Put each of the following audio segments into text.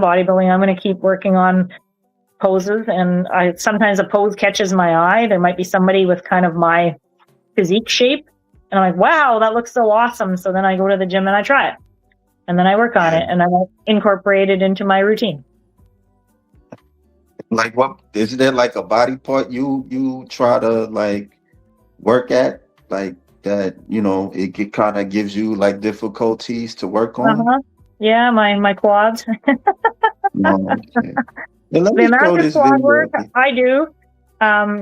bodybuilding. I'm going to keep working on poses, and sometimes a pose catches my eye. There might be somebody with kind of my physique shape, and I'm like, wow, that looks so awesome. So then I go to the gym and I try it, and then I work on it, and I incorporate it into my routine. Like, what is there like a body part you try to like work at, like that, it kind of gives you like difficulties to work on? Yeah, my quads. Okay. Well, let The me amount throw of this squad video work up here. I do,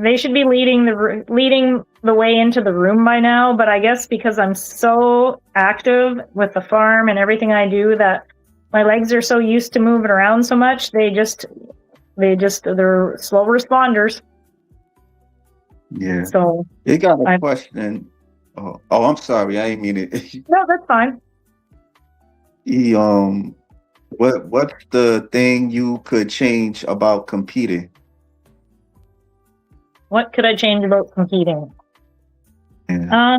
they should be leading the way into the room by now. But I guess because I'm so active with the farm and everything I do, that my legs are so used to moving around so much, they're slow responders. Yeah. So It got a question. Oh, I'm sorry, I didn't mean it. No, that's fine. What's the thing you could change about competing? What could I change about competing? Yeah.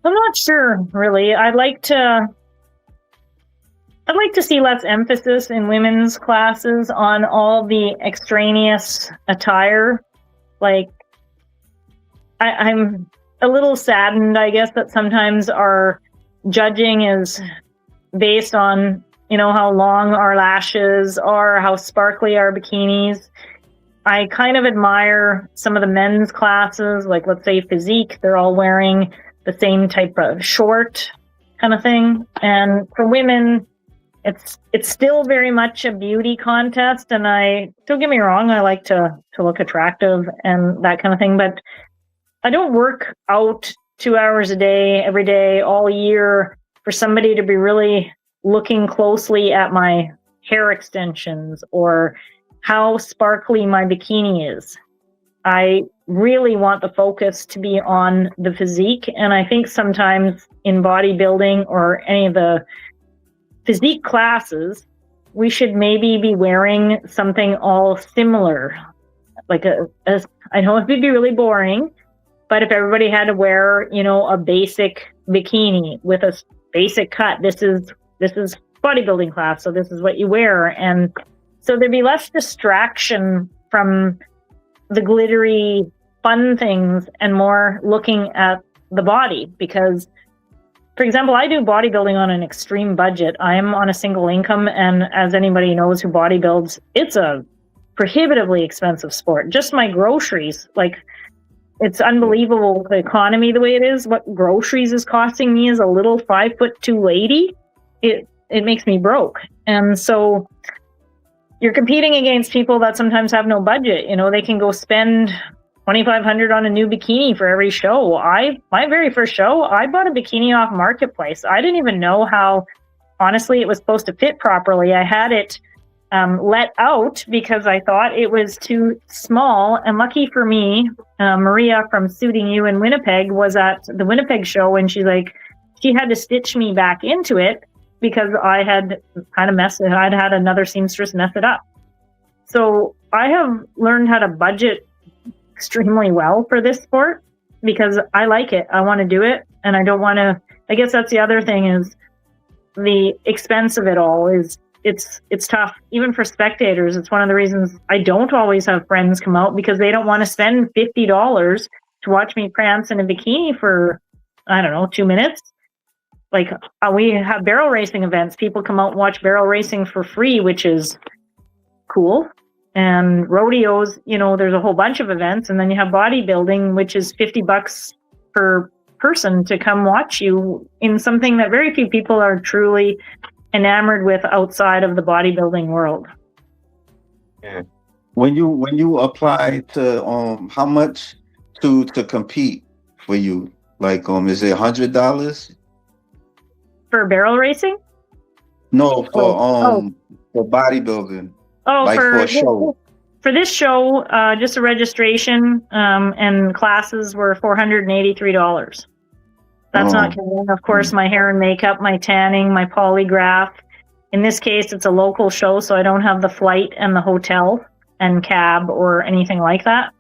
I'm not sure, really. I'd like to see less emphasis in women's classes on all the extraneous attire. Like, I'm a little saddened, I guess, that sometimes our judging is based on, how long our lashes are, how sparkly our bikinis. I kind of admire some of the men's classes, like let's say physique, they're all wearing the same type of short kind of thing. And for women, it's still very much a beauty contest. And don't get me wrong, I like to look attractive and that kind of thing, but I don't work out 2 hours a day, every day, all year for somebody to be really looking closely at my hair extensions or how sparkly my bikini is. I really want the focus to be on the physique. And I think sometimes in bodybuilding or any of the physique classes, we should maybe be wearing something all similar. Like I know it would be really boring, but if everybody had to wear, a basic bikini with a basic cut, this is bodybuilding class, so this is what you wear. And so there'd be less distraction from the glittery fun things and more looking at the body. Because, for example, I do bodybuilding on an extreme budget. I'm on a single income, and as anybody knows who bodybuilds, it's a prohibitively expensive sport. Just my groceries, like, it's unbelievable the economy the way it is. What groceries is costing me as a little 5'2" lady, it makes me broke. And so you're competing against people that sometimes have no budget. They can go spend $2,500 on a new bikini for every show. My very first show, I bought a bikini off Marketplace. I didn't even know how, honestly, it was supposed to fit properly. I had it let out because I thought it was too small. And lucky for me, Maria from Suiting You in Winnipeg was at the Winnipeg show, and she had to stitch me back into it because I had kind of messed it. I'd had another seamstress mess it up. So I have learned how to budget extremely well for this sport because I like it. I want to do it, and I don't want to. I guess that's the other thing, is the expense of it all is it's tough, even for spectators. It's one of the reasons I don't always have friends come out, because they don't want to spend $50 to watch me prance in a bikini for, I don't know, 2 minutes. Like, we have barrel racing events. People come out and watch barrel racing for free, which is cool. And rodeos, there's a whole bunch of events. And then you have bodybuilding, which is $50 per person to come watch you in something that very few people are truly enamored with outside of the bodybuilding world. Yeah. When you apply to how much to compete for you? Like is it $100? For barrel racing? No, for bodybuilding. Oh, like for a show. For this show, just a registration and classes were $483. That's not counting, of course, my hair and makeup, my tanning, my polygraph. In this case, it's a local show, so I don't have the flight and the hotel and cab or anything like that.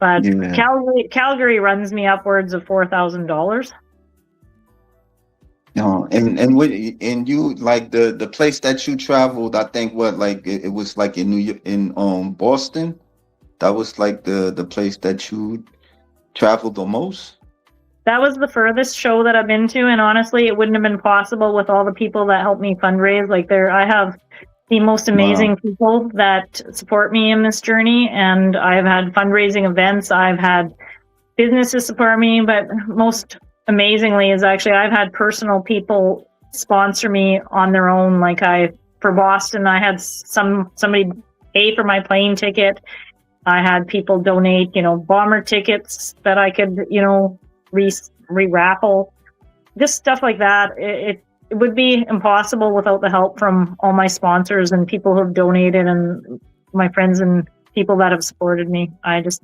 But Calgary runs me upwards of $4,000. And you like the place that you traveled, I think what like it was like in New York, in Boston. That was like the place that you traveled the most. That was the furthest show that I've been to, and honestly, it wouldn't have been possible with all the people that helped me fundraise. Like there, I have the most Wow. amazing people that support me in this journey, and I've had fundraising events. I've had businesses support me, but most amazingly is actually I've had personal people sponsor me on their own. Like for Boston, I had somebody pay for my plane ticket. I had people donate, bomber tickets that I could, re-raffle, just stuff like that. It would be impossible without the help from all my sponsors and people who have donated and my friends and people that have supported me. I just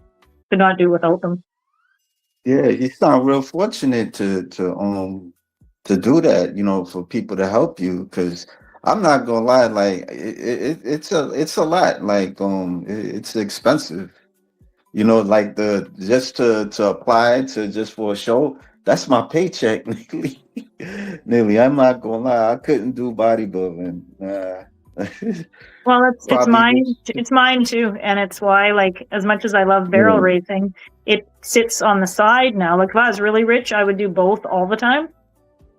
could not do without them. Yeah, you sound real fortunate to do that, for people to help you. Because I'm not gonna lie, like it's a lot. Like it's expensive. Like the just to apply to just for a show. That's my paycheck, nearly. Nearly. I'm not gonna lie, I couldn't do bodybuilding. Well, it's Probably mine. just It's mine too, and it's why, like, as much as I love barrel yeah, racing, it sits on the side now. Like, if I was really rich, I would do both all the time.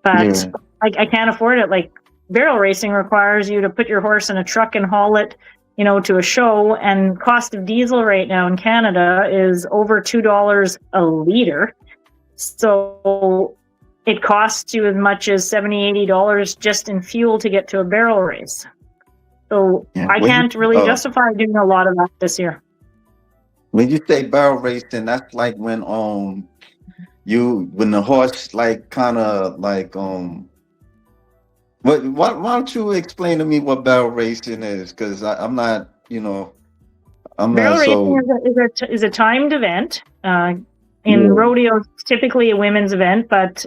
But yeah, I can't afford it. Like, barrel racing requires you to put your horse in a truck and haul it, to a show. And cost of diesel right now in Canada is over $2 a liter. So it costs you as much as $70, $80 just in fuel to get to a barrel race. So yeah. I can't really justify doing a lot of that this year. When you say barrel racing, that's like when the horse like kind of like why don't you explain to me what barrel racing is? Because I'm not, I'm Barrel not racing so is a timed event. In yeah. rodeo, it's typically a women's event, but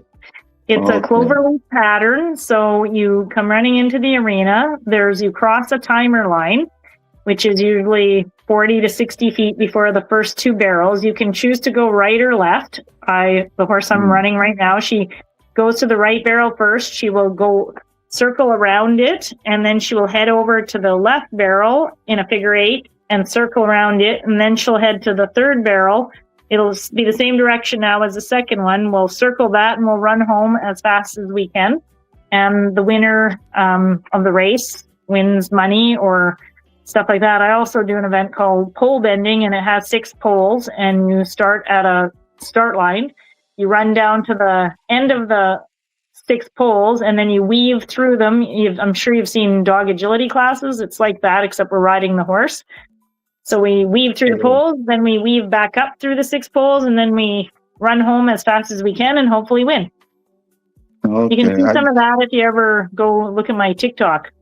it's a Okay. cloverleaf pattern. So you come running into the arena. You cross a timer line, which is usually 40 to 60 feet before the first two barrels. You can choose to go right or left. The horse I'm Mm. running right now, she goes to the right barrel first. She will go circle around it, and then she will head over to the left barrel in a figure eight and circle around it, and then she'll head to the third barrel. It'll be the same direction now as the second one. We'll circle that and we'll run home as fast as we can. And the winner of the race wins money or stuff like that. I also do an event called pole bending, and it has 6 poles, and you start at a start line. You run down to the end of the 6 poles, and then you weave through them. I'm sure you've seen dog agility classes. It's like that, except we're riding the horse. So we weave through the poles, then we weave back up through the 6 poles, and then we run home as fast as we can and hopefully win. You can Okay. see some of that if you ever go look at my TikTok.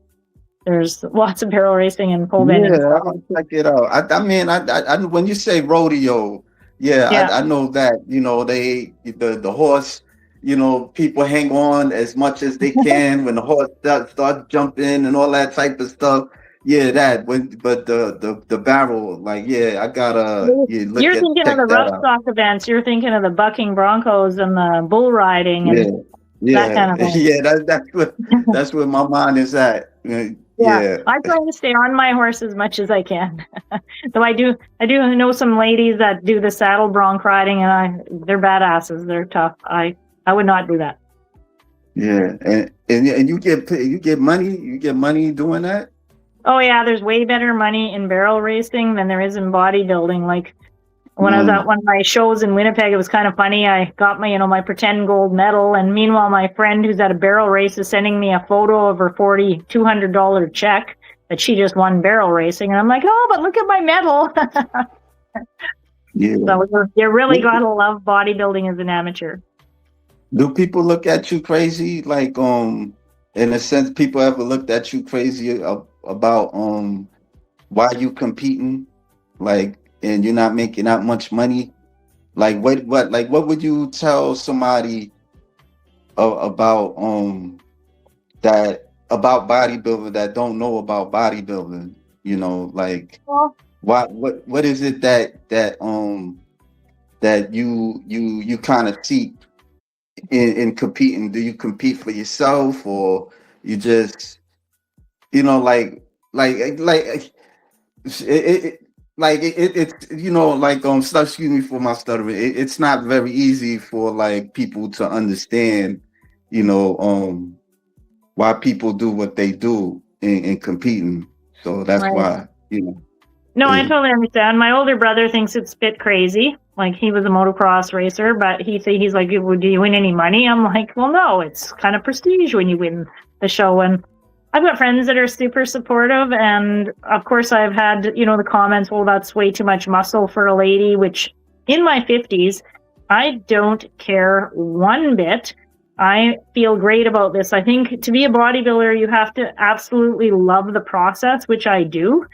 There's lots of barrel racing and pole bending Yeah, stuff. I'll check it out. I mean, when you say rodeo, yeah, Yeah. I know that, the horse, people hang on as much as they can when the horse starts jumping and all that type of stuff. Yeah, but the barrel, like, yeah, I gotta You're thinking of the check that rough out. stock events. You're thinking of the bucking broncos and the bull riding Yeah, and that yeah, kind of thing. yeah. That's where my mind is at. Yeah, Yeah, I try to stay on my horse as much as I can. Though I do know some ladies that do the saddle bronc riding, and they're badasses. They're tough. I would not do that. yeah, and you get money doing that. Oh yeah, there's way better money in barrel racing than there is in bodybuilding. Like when I was at Mm. one of my shows in Winnipeg, it was kind of funny. I got my pretend gold medal, and meanwhile, my friend who's at a barrel race is sending me a photo of her $4,200 check that she just won barrel racing, and I'm like, oh, but look at my medal. Yeah. So you really gotta love bodybuilding as an amateur. Do people look at you crazy? Like, in a sense, people ever looked at you crazy about why you competing, like, and you're not making that much money? Like, what would you tell somebody about that about bodybuilding that don't know about bodybuilding? Like, Well, what is it that you kind of seek in competing? Do you compete for yourself, or you just, like it like it's like stuff, excuse me for my stuttering, it's not very easy for like people to understand, you know um why people do what they do in competing. So that's Right. why, No, I it, totally understand. My older brother thinks it's a bit crazy. Like he was a motocross racer, but he's like, "Well, do you win any money?" I'm like, "Well, no. It's kind of prestige when you win the show." And I've got friends that are super supportive, and of course, I've had the comments, "Well, that's way too much muscle for a lady." Which, in my 50s, I don't care one bit. I feel great about this. I think to be a bodybuilder, you have to absolutely love the process, which I do.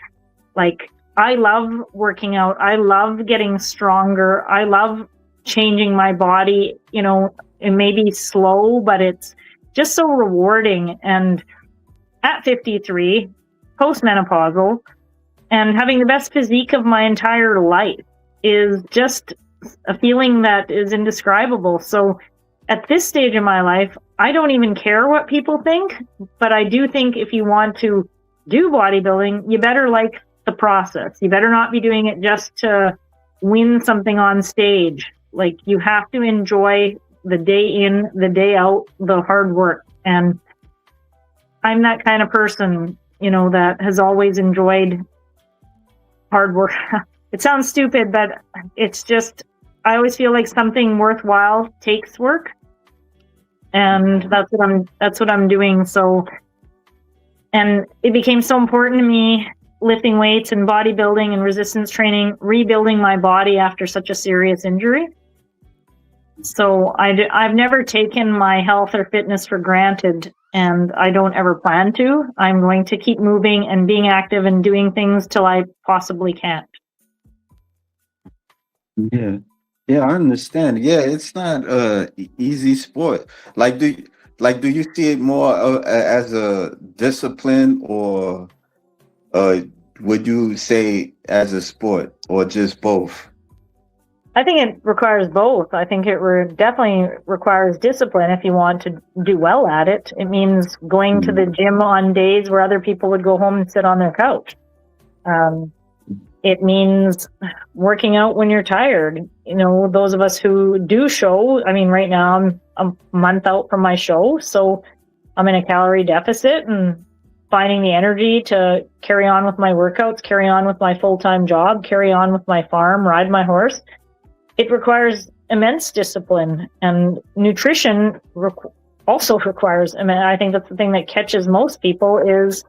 Like, I love working out. I love getting stronger. I love changing my body. It may be slow, but it's just so rewarding. And at 53, postmenopausal, and having the best physique of my entire life is just a feeling that is indescribable. So at this stage of my life, I don't even care what people think, but I do think if you want to do bodybuilding, you better like the process. You better not be doing it just to win something on stage. Like, you have to enjoy the day in, the day out, the hard work. And I'm that kind of person, that has always enjoyed hard work. It sounds stupid, but it's just, I always feel like something worthwhile takes work. And that's what I'm doing. So, and it became so important to me, lifting weights and bodybuilding and resistance training, rebuilding my body after such a serious injury. So I've never taken my health or fitness for granted, and I don't ever plan to. I'm going to keep moving and being active and doing things till I possibly can't. yeah, yeah, I understand. Yeah, it's not easy sport. Like, do you see it more as a discipline, or uh would you say as a sport, or just both? I think it requires both. I think it definitely requires discipline if you want to do well at it. It means going to the gym on days where other people would go home and sit on their couch. It means working out when you're tired. Those of us who do show, I mean, right now I'm a month out from my show, so I'm in a calorie deficit and finding the energy to carry on with my workouts, carry on with my full-time job, carry on with my farm, ride my horse. It requires immense discipline, and nutrition also requires. I mean, I think that's the thing that catches most people is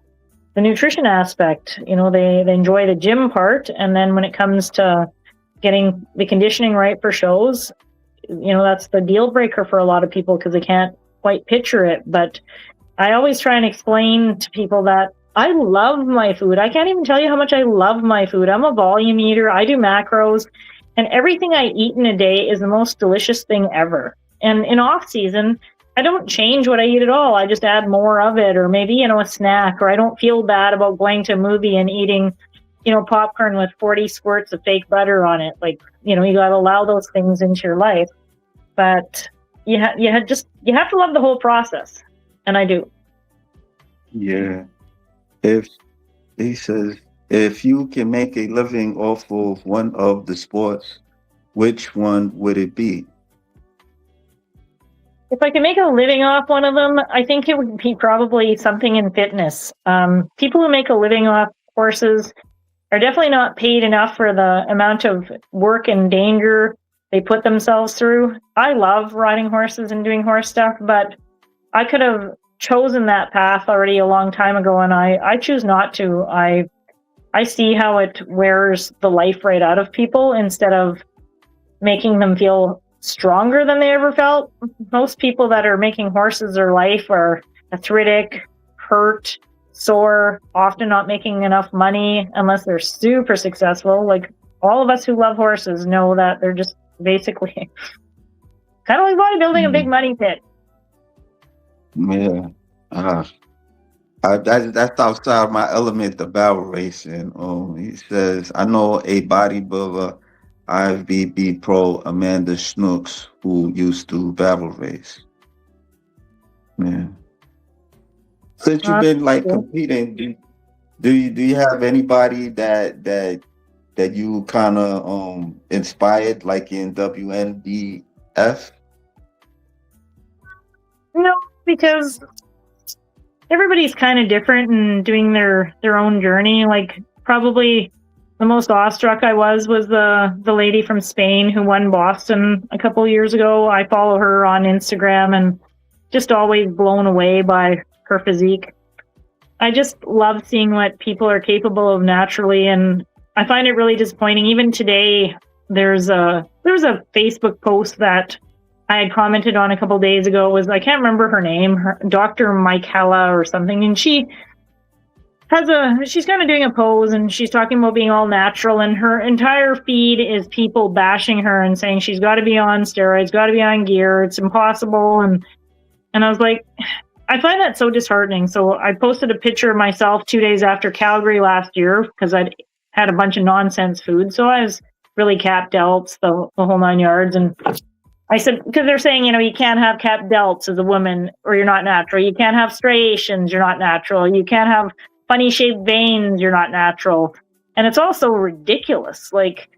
the nutrition aspect. They enjoy the gym part, and then when it comes to getting the conditioning right for shows, that's the deal breaker for a lot of people because they can't quite picture it. But I always try and explain to people that I love my food. I can't even tell you how much I love my food. I'm a volume eater. I do macros. And everything I eat in a day is the most delicious thing ever. And in off season, I don't change what I eat at all. I just add more of it, or maybe, a snack, or I don't feel bad about going to a movie and eating, popcorn with 40 squirts of fake butter on it. Like, you got to allow those things into your life. But you have to love the whole process. And I do. Yeah. If he says, if you can make a living off of one of the sports, which one would it be? If I could make a living off one of them, I think it would be probably something in fitness. People who make a living off horses are definitely not paid enough for the amount of work and danger they put themselves through. I love riding horses and doing horse stuff, but I could have chosen that path already a long time ago, and I choose not to. I see how it wears the life right out of people instead of making them feel stronger than they ever felt. Most people that are making horses their life are arthritic, hurt, sore, often not making enough money unless they're super successful. Like, all of us who love horses know that they're just basically kind of like bodybuilding, a big money pit. Yeah. That's outside my element, the barrel racing. He says, I know a bodybuilder IFBB pro Amanda Schnooks, who used to battle race. Yeah. Since you've Uh, been like competing, do you have anybody that you kind of inspired like in WNBF? no, because everybody's kind of different and doing their own journey. Like probably the most awestruck I was the lady from Spain who won Boston a couple years ago. I follow her on Instagram and just always blown away by her physique. I just love seeing what people are capable of naturally, and I find it really disappointing. Even today, there's a Facebook post that I had commented on a couple days ago. Was I can't remember her name, Dr. Michaela or something, and she's kind of doing a pose and she's talking about being all natural, and her entire feed is people bashing her and saying she's got to be on steroids, got to be on gear, it's impossible, and I was like, I find that so disheartening. So I posted a picture of myself 2 days after Calgary last year because I'd had a bunch of nonsense food. So I was really capped delts, the whole 9 yards. And I said, because they're saying, you can't have capped delts as a woman or you're not natural. You can't have striations, you're not natural. You can't have funny shaped veins, you're not natural. And it's also ridiculous. Like,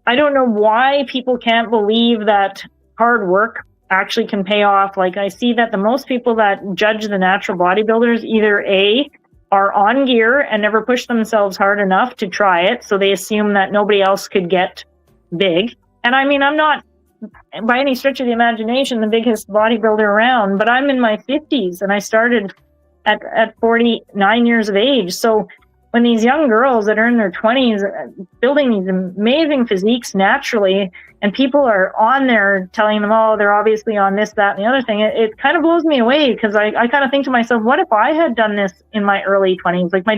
I don't know why people can't believe that hard work actually can pay off. Like, I see that the most people that judge the natural bodybuilders either A, are on gear and never push themselves hard enough to try it, so they assume that nobody else could get big. And I mean, I'm not by any stretch of the imagination the biggest bodybuilder around, but I'm in my 50s and I started at 49 years of age. So when these young girls that are in their 20s building these amazing physiques naturally, and people are on there telling them, oh, they're obviously on this, that, and the other thing, it kind of blows me away, because I kind of think to myself, what if I had done this in my early 20s? Like, my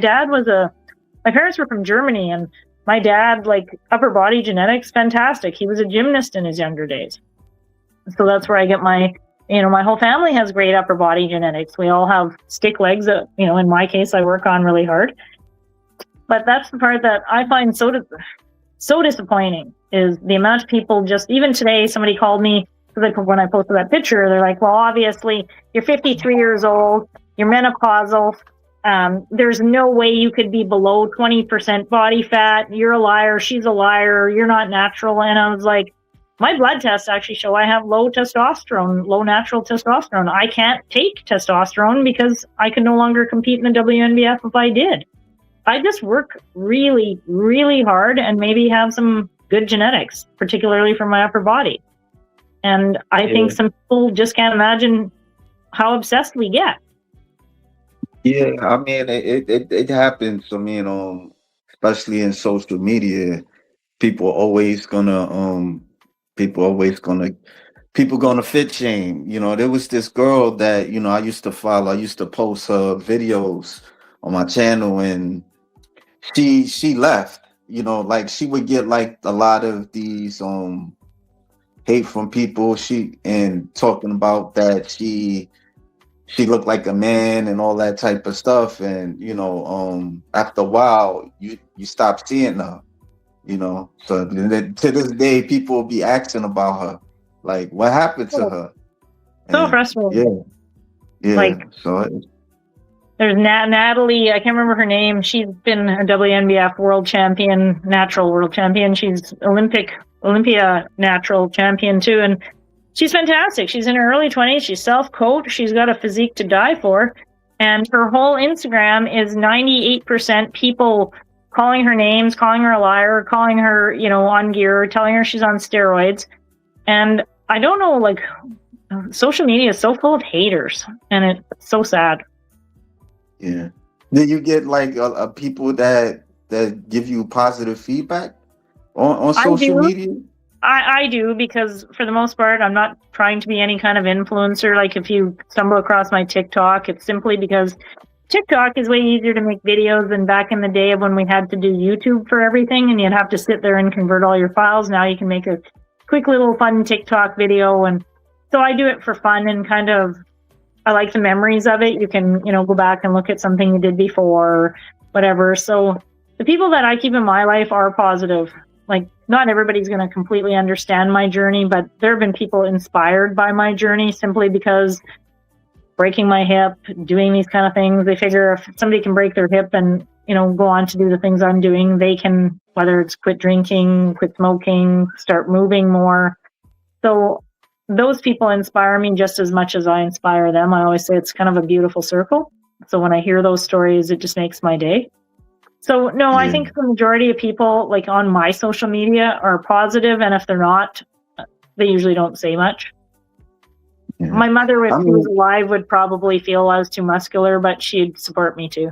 parents were from Germany, and my dad, like, upper body genetics, fantastic. He was a gymnast in his younger days. So that's where I get my whole family has great upper body genetics. We all have stick legs that, in my case, I work on really hard. But that's the part that I find so disappointing, is the amount of people just, even today, somebody called me, when I posted that picture, they're like, well, obviously, you're 53 years old, you're menopausal, there's no way you could be below 20% body fat, you're a liar, she's a liar, you're not natural. And I was like, my blood tests actually show I have low natural testosterone. I can't take testosterone because I could no longer compete in the WNBF if I did. I just work really, really hard and maybe have some good genetics, particularly for my upper body. And I think some people just can't imagine how obsessed we get. Yeah, I mean, it happens. I mean, especially in social media, people always gonna people gonna fit shame. There was this girl that I used to follow. I used to post her videos on my channel, and she left. Like, she would get like a lot of these hate from people. And talking about that she looked like a man and all that type of stuff. And after a while you stop seeing her. So to this day people will be asking about her, like, what happened to her. So frustrating. Yeah. Like, so there's Natalie, I can't remember her name. She's been a WNBF world champion, natural world champion. She's Olympia natural champion too. And she's fantastic. She's in her early 20s. She's self-coached. She's got a physique to die for. And her whole Instagram is 98% people calling her names, calling her a liar, calling her, on gear, telling her she's on steroids. And I don't know, like, social media is so full of haters, and it's so sad. Yeah. Do you get like people that give you positive feedback on social media? I do, because for the most part, I'm not trying to be any kind of influencer. Like, if you stumble across my TikTok, it's simply because TikTok is way easier to make videos than back in the day of when we had to do YouTube for everything, and you'd have to sit there and convert all your files. Now you can make a quick little fun TikTok video, and so I do it for fun, and kind of, I like the memories of it. You can, go back and look at something you did before, or whatever. So the people that I keep in my life are positive. like, not everybody's going to completely understand my journey, but there have been people inspired by my journey simply because breaking my hip, doing these kind of things, they figure if somebody can break their hip and, go on to do the things I'm doing, they can, whether it's quit drinking, quit smoking, start moving more. So those people inspire me just as much as I inspire them. I always say it's kind of a beautiful circle. So when I hear those stories, it just makes my day. So no, I Yeah. think the majority of people like on my social media are positive, and if they're not, they usually don't say much. Yeah. My mother, if I she was mean, alive, would probably feel I was too muscular, but she'd support me too.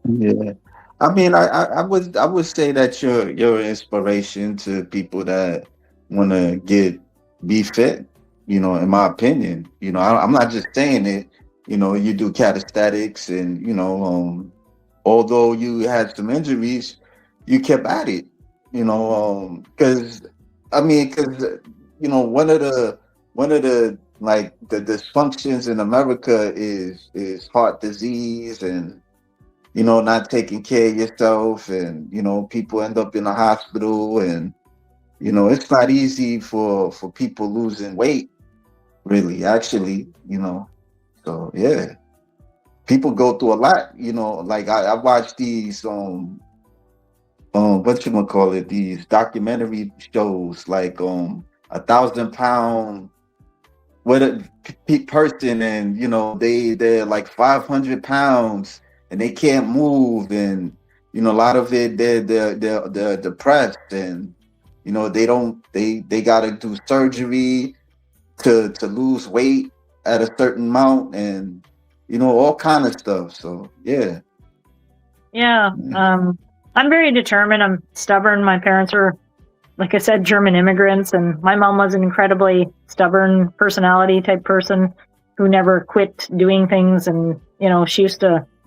yeah. I mean, I would say that you're an inspiration to people that want to be fit. In my opinion, I'm not just saying it. You do calisthenics, and although you had some injuries, you kept at it. Because one of the like the dysfunctions in America is heart disease, and not taking care of yourself, and people end up in the hospital, and it's not easy for people losing weight, really, actually. So yeah, people go through a lot. Like I watch these what you gonna call it, these documentary shows, like 1,000 pound with a person, and they're like 500 pounds, and they can't move, and a lot of it, they're depressed, and they gotta do surgery to lose weight at a certain amount, and all kind of stuff. So yeah. Yeah. I'm very determined. I'm stubborn. My parents are, like I said, German immigrants, and my mom was an incredibly stubborn personality type person who never quit doing things. And, she used to